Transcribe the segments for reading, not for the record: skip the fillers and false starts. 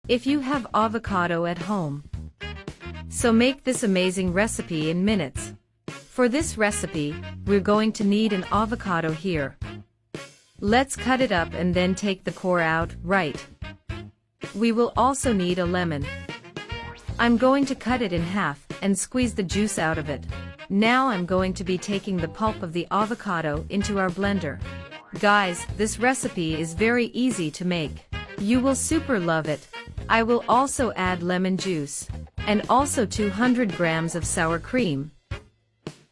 if you have avocado at home. So make this amazing recipe in minutes. For this recipe, we're going to need an avocado here. Let's cut it up and then take the core out, right? We will also need a lemon. I'm going to cut it in half and squeeze the juice out of it. Now I'm going to be taking the pulp of the avocado into our blender. Guys, this recipe is very easy to make. You will super love it. I will also add lemon juice. And also 200 grams of sour cream.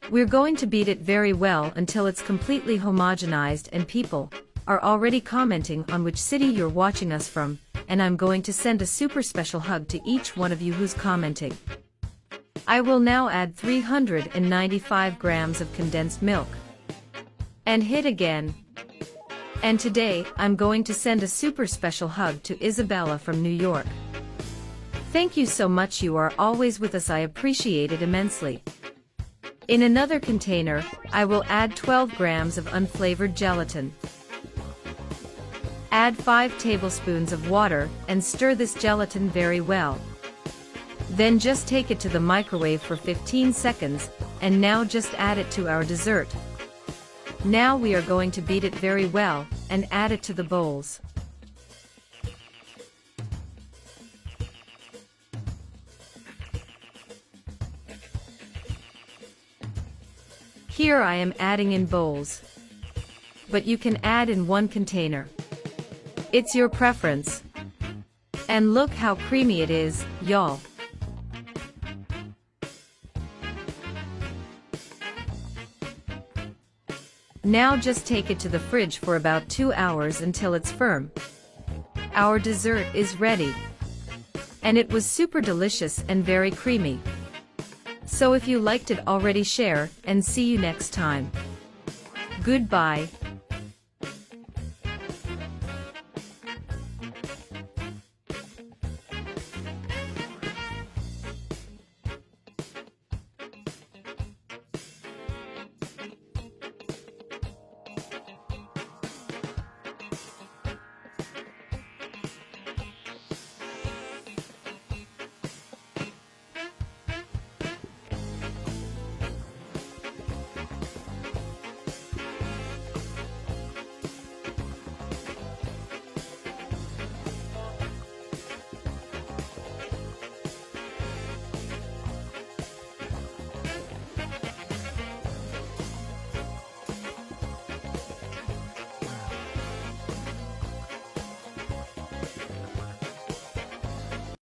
We're going to beat it very well until it's completely homogenized and people are already commenting on which city you're watching us from, and I'm going to send a super special hug to each one of you who's commenting. I will now add 395 grams of condensed milk. And hit again. And today, I'm going to send a super special hug to Isabella from New York. Thank you so much, you are always with us, I appreciate it immensely. In another container, I will add 12 grams of unflavored gelatin. Add 5 tablespoons of water and stir this gelatin very well. Then just take it to the microwave for 15 seconds, and now just add it to our dessert. Now we are going to beat it very well, and add it to the bowls. Here I am adding in bowls. But you can add in one container. It's your preference. And look how creamy it is, y'all. Now just take it to the fridge for about 2 hours until it's firm. Our dessert is ready. And it was super delicious and very creamy. So if you liked it already, share, and see you next time. Goodbye.